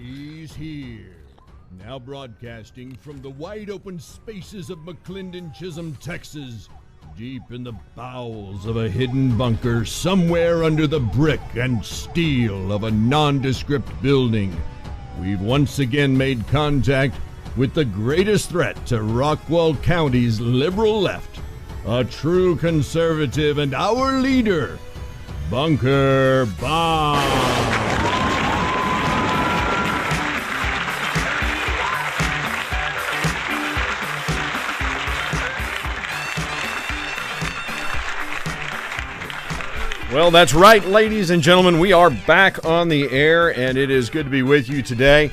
He's here. Now broadcasting from the wide open spaces of McLendon-Chisholm, Texas, deep in the bowels of a hidden bunker somewhere under the brick and steel of a nondescript building, we've once again made contact with the greatest threat to Rockwall County's liberal left, a true conservative and our leader, Bunker Bob. Well, that's right, ladies and gentlemen. We are back on the air, and it is good to be with you today.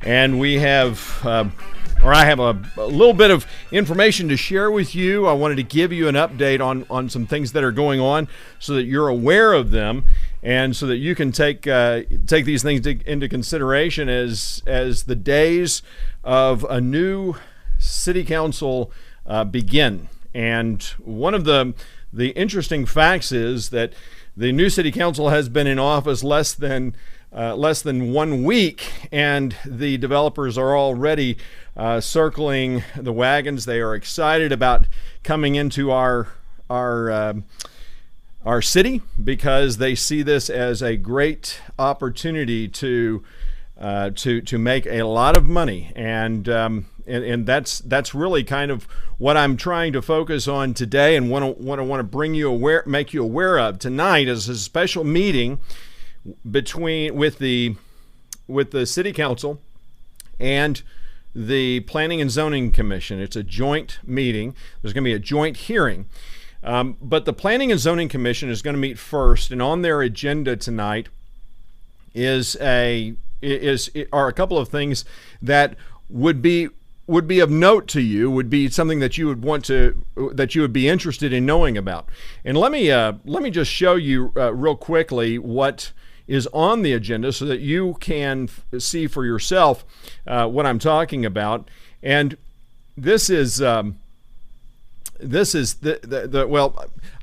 And we have, I have a little bit of information to share with you. I wanted to give you an update on some things that are going on so that you're aware of them and so that you can take these things into consideration as the days of a new city council begin. And one of the interesting facts is that the new city council has been in office less than 1 week, and the developers are already circling the wagons. They are excited about coming into our city because they see this as a great opportunity to make a lot of money, and that's really kind of what I'm trying to focus on today, and what I want to make you aware of tonight is a special meeting with the City Council and the Planning and Zoning Commission. It's a joint meeting. There's going to be a joint hearing, but the Planning and Zoning Commission is going to meet first, and on their agenda tonight are a couple of things that would be of note to you, would be something that you would be interested in knowing about. And let me just show you real quickly what is on the agenda so that you can see for yourself what I'm talking about. And this is well,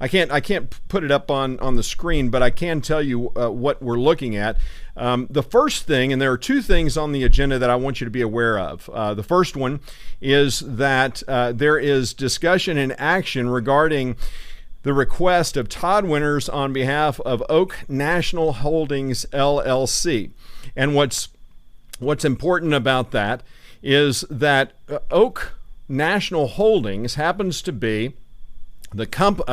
I can't put it up on the screen, but I can tell you what we're looking at. The first thing, and there are two things on the agenda that I want you to be aware of. The first one is that there is discussion and action regarding the request of Todd Winters on behalf of Oak National Holdings, LLC. And what's important about that is that Oak National Holdings happens to be a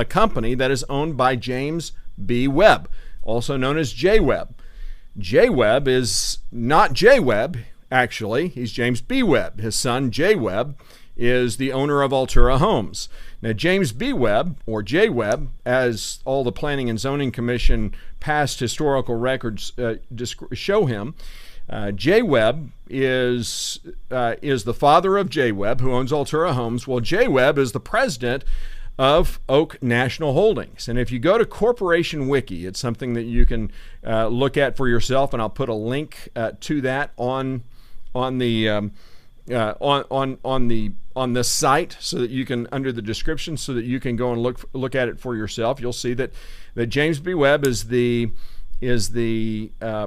company that is owned by James B. Webb, also known as J. Webb. J. Webb is not J. Webb, actually. He's James B. Webb. His son, J. Webb, is the owner of Altura Homes. Now, James B. Webb, or J. Webb, as all the Planning and Zoning Commission past historical records show him, J. Webb is the father of J. Webb, who owns Altura Homes. Well, J. Webb is the president of Oak National Holdings. And if you go to Corporation Wiki, it's something that you can look at for yourself, and I'll put a link to that on this site so that you can, under the description, so that you can go and look at it for yourself. You'll see that James B. Webb is the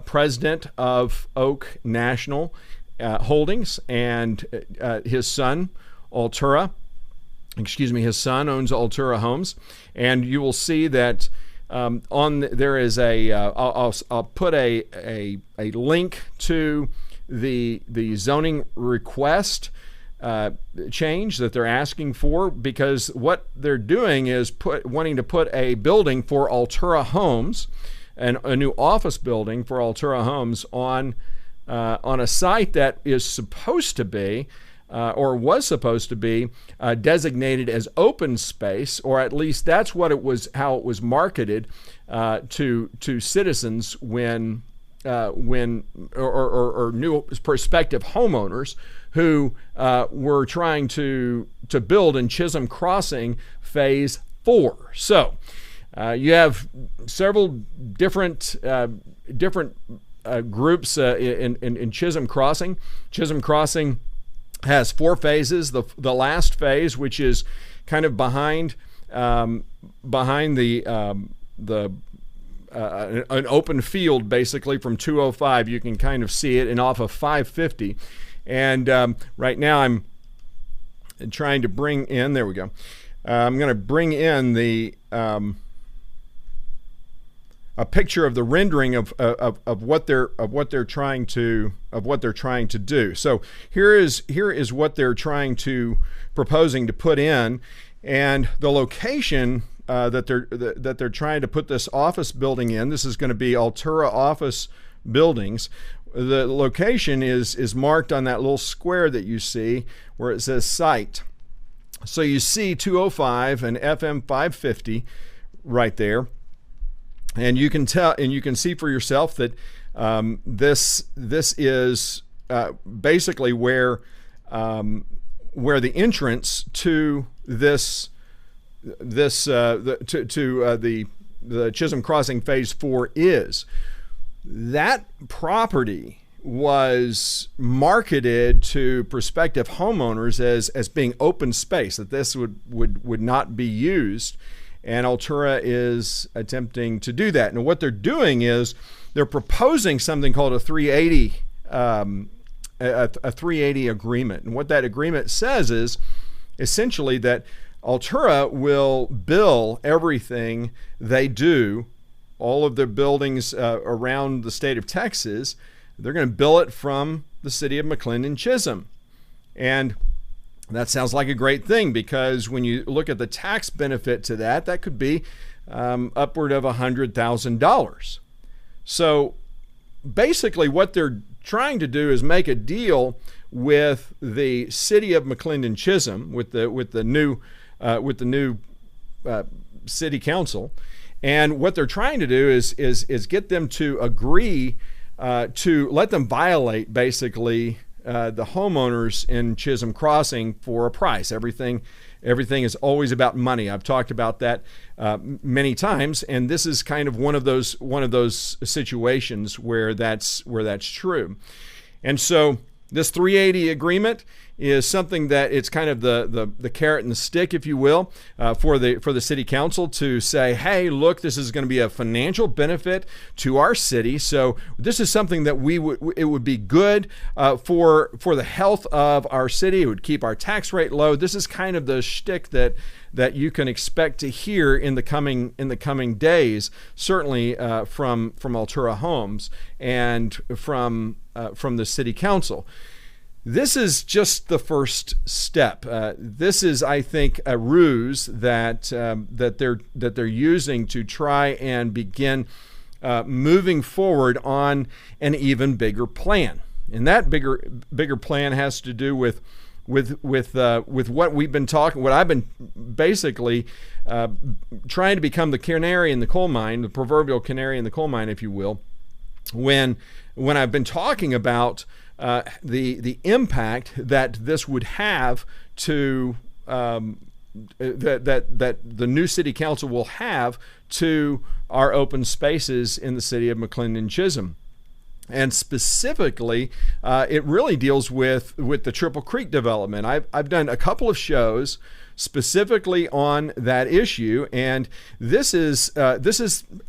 president of Oak National Holdings, and his son owns Altura Homes. And you will see that there is I'll put a link to the zoning request change that they're asking for, because what they're doing is wanting to put a building for Altura Homes, and a new office building for Altura Homes on a site that is supposed to be or was supposed to be designated as open space, or at least that's how it was marketed to citizens when new prospective homeowners who were trying to build in Chisholm Crossing Phase IV. So you have several different groups in Chisholm Crossing. Chisholm Crossing has 4 phases. The last phase, which is kind of behind the an open field basically from 205. You can kind of see it, and off of 550. And right now I'm trying to bring in, there we go. I'm going to bring in the a picture of the rendering of what they're trying to do. So here is what they're proposing to put in, and the location that they're trying to put this office building in. This is going to be Altura office buildings. The location is marked on that little square that you see where it says site. So you see 205 and FM 550 right there. And you can tell, and you can see for yourself that this is basically where the entrance to the Chisholm Crossing Phase IV is. That property was marketed to prospective homeowners as being open space, that this would not be used. And Altura is attempting to do that. And what they're doing is they're proposing something called a 380 agreement. And what that agreement says is essentially that Altura will bill everything they do, all of their buildings around the state of Texas. They're going to bill it from the city of McLendon-Chisholm. And that sounds like a great thing, because when you look at the tax benefit to that, that could be upward of $100,000. So basically what they're trying to do is make a deal with the city of McLendon-Chisholm, with the new city council. And what they're trying to do is get them to agree to let them violate basically the homeowners in Chisholm Crossing for a price. Everything is always about money. I've talked about that many times, and this is kind of one of those situations where that's true. And so this 380 agreement is something that it's kind of the carrot and the stick, if you will, for the city council to say, hey, look, this is going to be a financial benefit to our city. So this is something that it would be good for the health of our city. It would keep our tax rate low. This is kind of the shtick that you can expect to hear in the coming days, certainly from Altura Homes and from the city council. This is just the first step. This is, I think, a ruse that they're using to try and begin moving forward on an even bigger plan. And that bigger plan has to do with what we've been talking, what I've been basically trying to become the canary in the coal mine, the proverbial canary in the coal mine, if you will, when I've been talking about the impact that this would have to that the new city council will have to our open spaces in the city of McLendon-Chisholm. And specifically, it really deals with the Triple Creek development. I've done a couple of shows specifically on that issue, and this is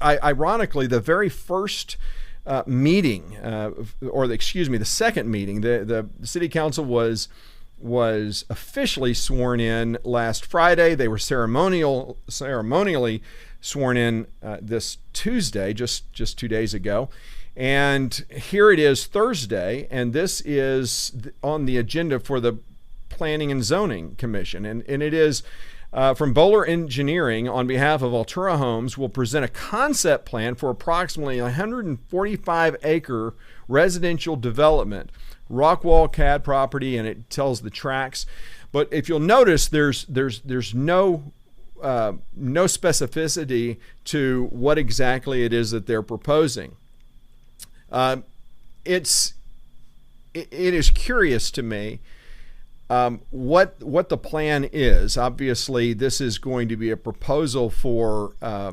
ironically the very first meeting, the second meeting. The city council was officially sworn in last Friday. They were ceremonially sworn in this Tuesday, just 2 days ago. And here it is Thursday, and this is on the agenda for the Planning and Zoning Commission. And it is from Bowler Engineering, on behalf of Altura Homes, will present a concept plan for approximately 145-acre residential development, Rockwall CAD property, and it tells the tracks. But if you'll notice, there's no specificity to what exactly it is that they're proposing. It is curious to me what the plan is. Obviously, this is going to be a proposal for a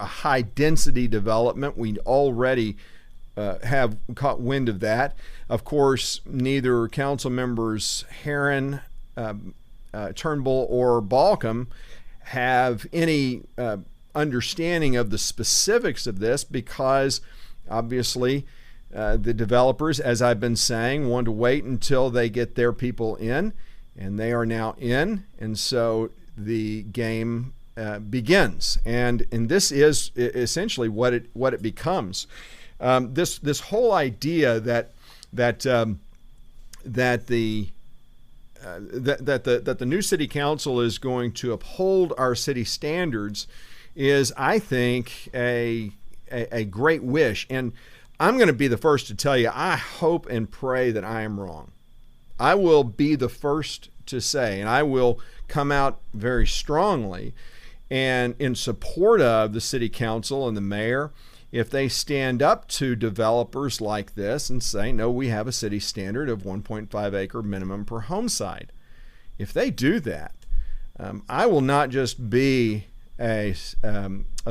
high density development. We already have caught wind of that. Of course, neither council members Herron, Turnbull, or Balcom have any understanding of the specifics of this because obviously the developers, as I've been saying, want to wait until they get their people in, and they are now in, and so the game begins. And this is essentially what it becomes. This whole idea that the new city council is going to uphold our city standards is, I think, a great wish. And I'm going to be the first to tell you, I hope and pray that I am wrong. I will be the first to say, and I will come out very strongly and in support of the city council and the mayor if they stand up to developers like this and say, no, we have a city standard of 1.5 acre minimum per home site. If they do that, I will not just be a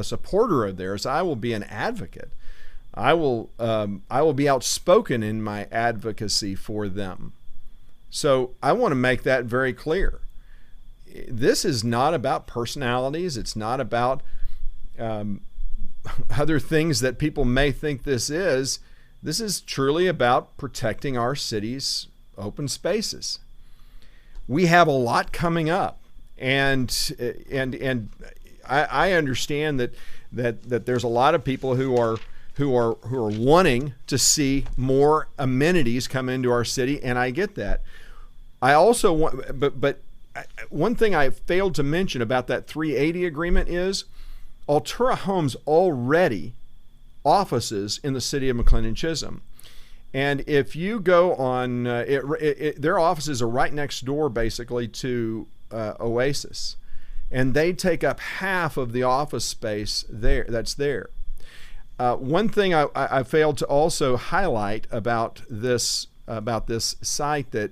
supporter of theirs, I will be an advocate. I will be outspoken in my advocacy for them. So I want to make that very clear. This is not about personalities. It's not about other things that people may think this is. This is truly about protecting our city's open spaces. We have a lot coming up, and I understand that there's a lot of people who are wanting to see more amenities come into our city, and I get that. I also want, but one thing I failed to mention about that 380 agreement is Altura Homes already offices in the city of McLendon-Chisholm. And if you go on, their offices are right next door basically to Oasis. And they take up half of the office space that's there. One thing I failed to also highlight about this site that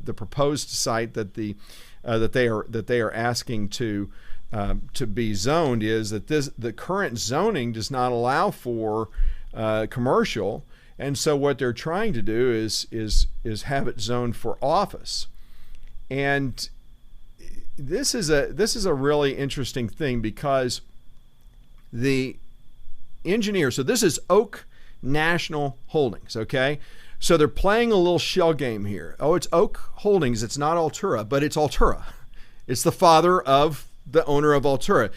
the proposed site that they are asking to be zoned is that the current zoning does not allow for commercial, and so what they're trying to do is have it zoned for office. And this is a really interesting thing because the engineer, so this is Oak National Holdings, okay? So they're playing a little shell game here. Oh, it's Oak Holdings, it's not Altura, but it's Altura. It's the father of the owner of Altura.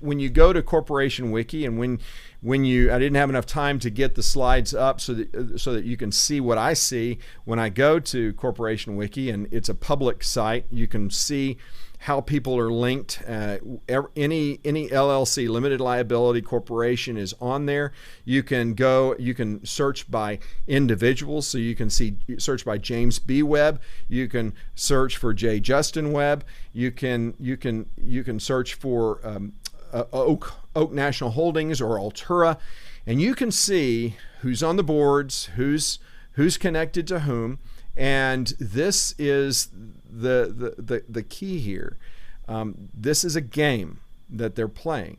When you go to Corporation Wiki, and when you, I didn't have enough time to get the slides up so that you can see what I see when I go to Corporation Wiki, and it's a public site. You can see how people are linked. Any LLC, limited liability corporation, is on there. You can search by individuals, so you can search by James B. Webb. You can search for J. Justin Webb. You can search for Oak National Holdings or Altura, and you can see who's on the boards, who's connected to whom. And this is the key here. This is a game that they're playing.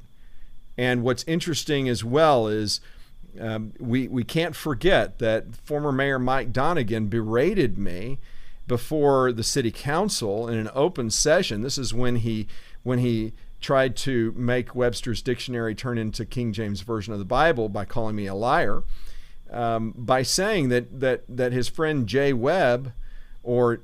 And what's interesting as well is we can't forget that former Mayor Mike Donegan berated me before the city council in an open session. This is when he tried to make Webster's Dictionary turn into King James Version of the Bible by calling me a liar. By saying that his friend Jay Webb, or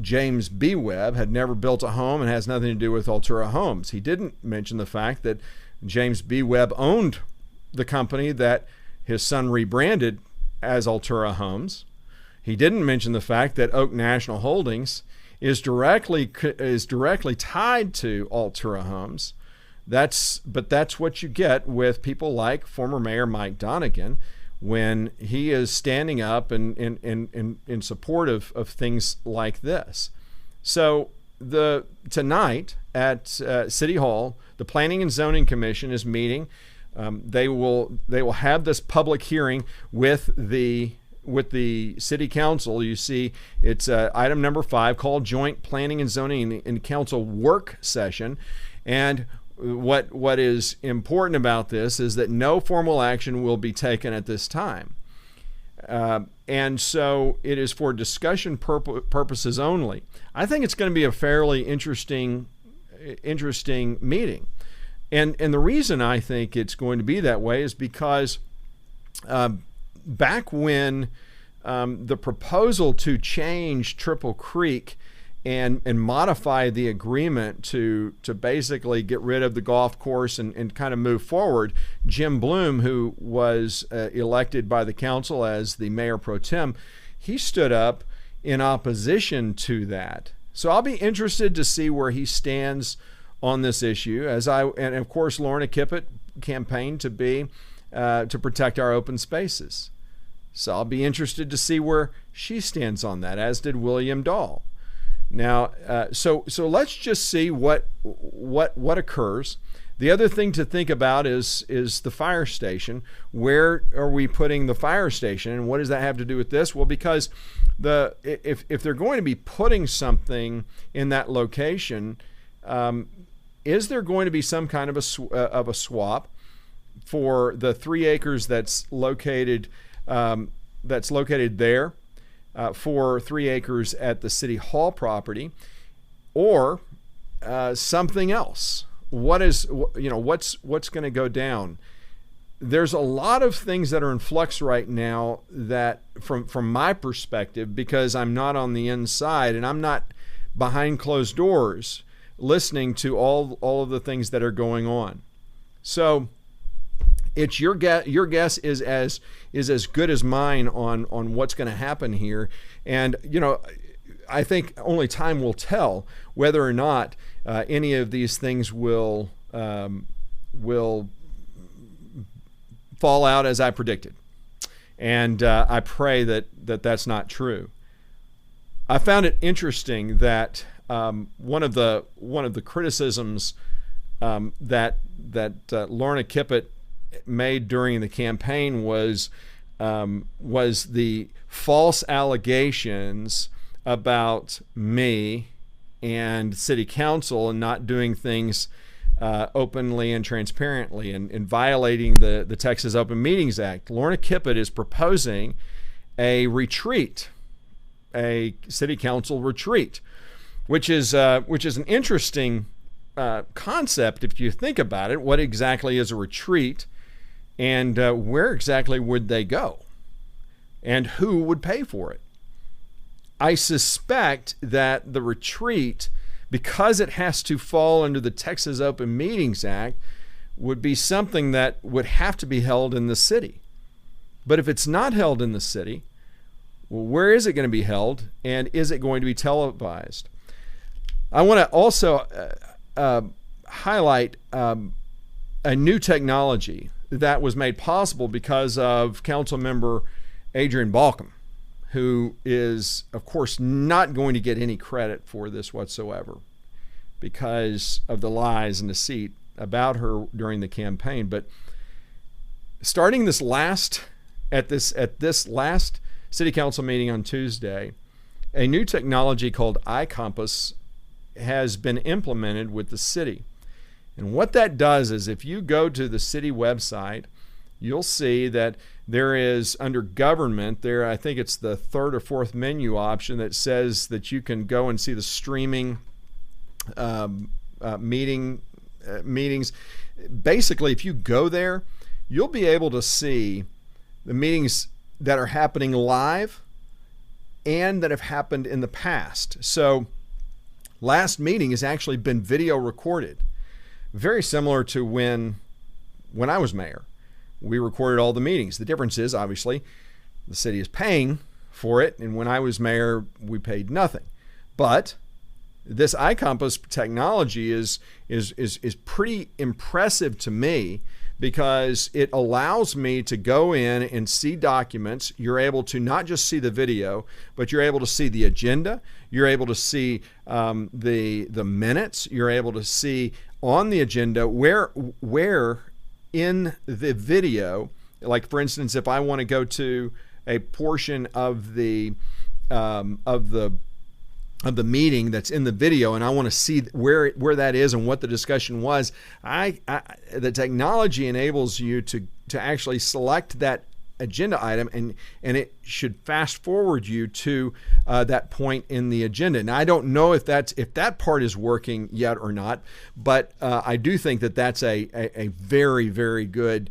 James B. Webb, had never built a home and has nothing to do with Altura Homes. He didn't mention the fact that James B. Webb owned the company that his son rebranded as Altura Homes. He didn't mention the fact that Oak National Holdings is directly tied to Altura Homes. That's what you get with people like former Mayor Mike Donegan when he is standing up in support of things like this. So tonight at City Hall, the Planning and Zoning Commission is meeting. They will have this public hearing with the City Council. You see, it's item number 5 called Joint Planning and Zoning and Council Work Session. And what is important about this is that no formal action will be taken at this time. And so it is for discussion purposes only. I think it's going to be a fairly interesting meeting. And the reason I think it's going to be that way is because back when the proposal to change Triple Creek and modify the agreement to basically get rid of the golf course and kind of move forward, Jim Bloom, who was elected by the council as the mayor pro tem, he stood up in opposition to that. So I'll be interested to see where he stands on this issue, and of course Lorna Kippett campaigned to protect our open spaces. So I'll be interested to see where she stands on that, as did William Dahl. Now, so let's just see what occurs. The other thing to think about is the fire station. Where are we putting the fire station, and what does that have to do with this? Well, because if they're going to be putting something in that location, is there going to be some kind of a swap for the 3 acres that's located there, for 3 acres at the City Hall property, or something else? What's going to go down? There's a lot of things that are in flux right now that, from my perspective, because I'm not on the inside and I'm not behind closed doors listening to all of the things that are going on. So it's your guess is as good as mine on what's going to happen here. And I think only time will tell whether or not any of these things will fall out as I predicted. And I pray that that's not true. I found it interesting that one of the criticisms that Lorna Kippett made during the campaign was the false allegations about me and city council and not doing things openly and transparently and violating the Texas Open Meetings Act. Lorna Kippett is proposing a retreat, a city council retreat, which is an interesting concept if you think about it. What exactly is a retreat, and where exactly would they go, and who would pay for it? I suspect that the retreat, because it has to fall under the Texas Open Meetings Act, would be something that would have to be held in the city. But if it's not held in the city, well, where is it going to be held, and is it going to be televised? I want to also highlight a new technology that was made possible because of Council Member Adrian Balcom, who is, of course, not going to get any credit for this whatsoever because of the lies and deceit about her during the campaign. But starting at this last City Council meeting on Tuesday, a new technology called iCompass has been implemented with the city. And what that does is, if you go to the city website, you'll see that there is, under government, I think it's the 3rd or 4th menu option that says that you can go and see the streaming meetings. Basically, if you go there, you'll be able to see the meetings that are happening live and that have happened in the past. So last meeting has actually been video recorded, very similar to when I was mayor. We recorded all the meetings. The difference is, obviously, the city is paying for it, and when I was mayor, we paid nothing. But this iCompass technology is pretty impressive to me, because it allows me to go in and see documents. You're able to not just see the video, but you're able to see the agenda. You're able to see the minutes. You're able to see on the agenda where in the video, like for instance, if I want to go to a portion of the meeting that's in the video and I want to see where that is and what the discussion was, the technology enables you to actually select that agenda item, and it should fast forward you to that point in the agenda. Now, I don't know if that part is working yet or not, but I do think that that's a very, very good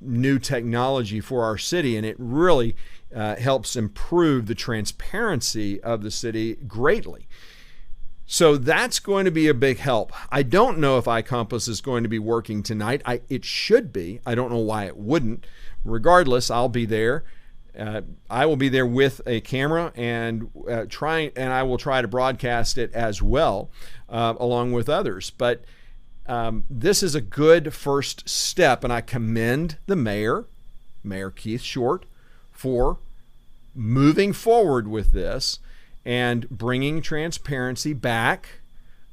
new technology for our city, and it really helps improve the transparency of the city greatly. So that's going to be a big help. I don't know if iCompass is going to be working tonight. It should be. I don't know why it wouldn't. Regardless, I'll be there. I will be there with a camera and I will try to broadcast it as well, along with others. But this is a good first step, and I commend the Mayor Keith Short, for moving forward with this and bringing transparency back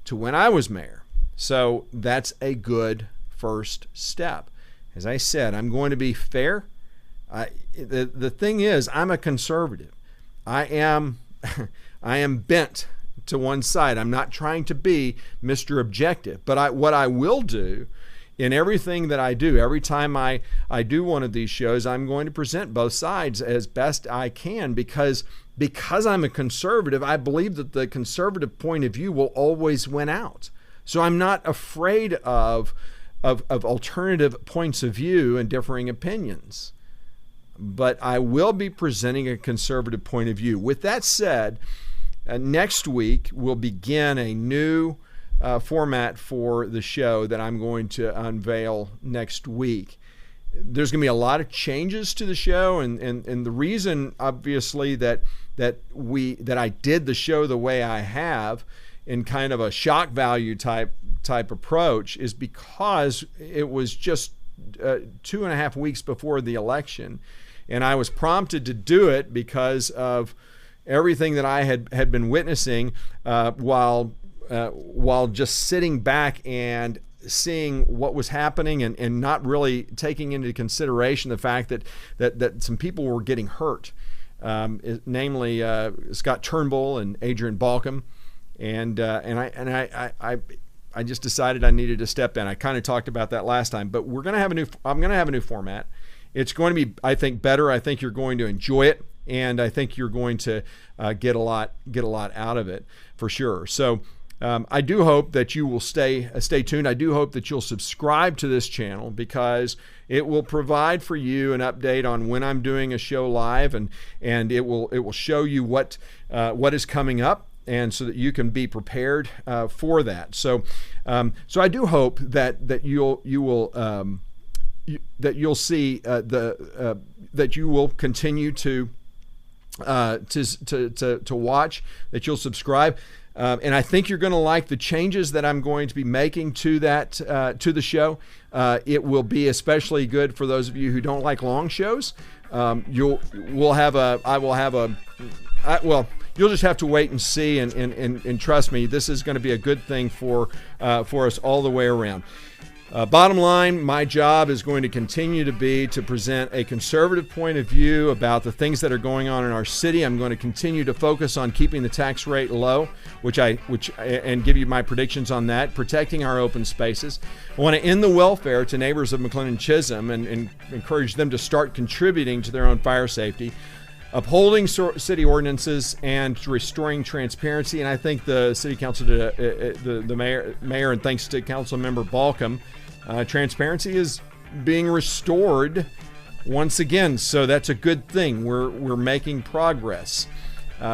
to when I was mayor. So that's a good first step. As I said, I'm going to be fair. The thing is, I'm a conservative. I am bent to one side. I'm not trying to be Mr. Objective, but what I will do in everything that I do, every time I do one of these shows, I'm going to present both sides as best I can, because I'm a conservative. I believe that the conservative point of view will always win out. So I'm not afraid of alternative points of view and differing opinions. But I will be presenting a conservative point of view. With that said, next week we'll begin a new format for the show that I'm going to unveil next week. There's going to be a lot of changes to the show, and the reason, obviously, that I did the show the way I have, in kind of a shock value type approach, is because it was just 2.5 weeks before the election, and I was prompted to do it because of everything that I had been witnessing while just sitting back and seeing what was happening, and not really taking into consideration the fact that some people were getting hurt, namely Scott Turnbull and Adrian Balcom, and I just decided I needed to step in. I kind of talked about that last time, but I'm going to have a new format. It's going to be, I think, better. I think you're going to enjoy it, and I think you're going to get a lot out of it for sure. So I do hope that you will stay tuned. I do hope that you'll subscribe to this channel, because it will provide for you an update on when I'm doing a show live, and it will show you what is coming up, and so that you can be prepared for that. So I do hope that you'll see that you will continue to watch, that you'll subscribe. And I think you're going to like the changes that I'm going to be making to the show. It will be especially good for those of you who don't like long shows. You'll just have to wait and see, and trust me, this is going to be a good thing for us all the way around. Bottom line, my job is going to continue to be to present a conservative point of view about the things that are going on in our city. I'm going to continue to focus on keeping the tax rate low, and give you my predictions on that, protecting our open spaces. I want to end the welfare to neighbors of McLendon-Chisholm and encourage them to start contributing to their own fire safety, upholding city ordinances, and restoring transparency. And I think the city council, the mayor, and thanks to council member Balcom, transparency is being restored once again. So that's a good thing. We're making progress.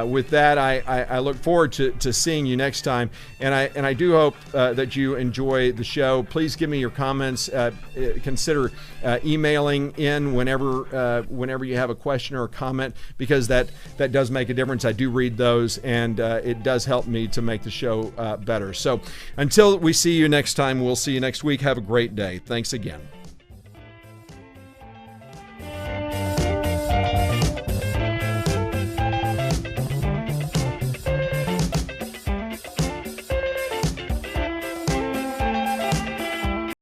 With that, I look forward to seeing you next time, and I do hope that you enjoy the show. Please give me your comments. Consider emailing in whenever you have a question or a comment, because that does make a difference. I do read those, and it does help me to make the show better. So until we see you next time, we'll see you next week. Have a great day. Thanks again.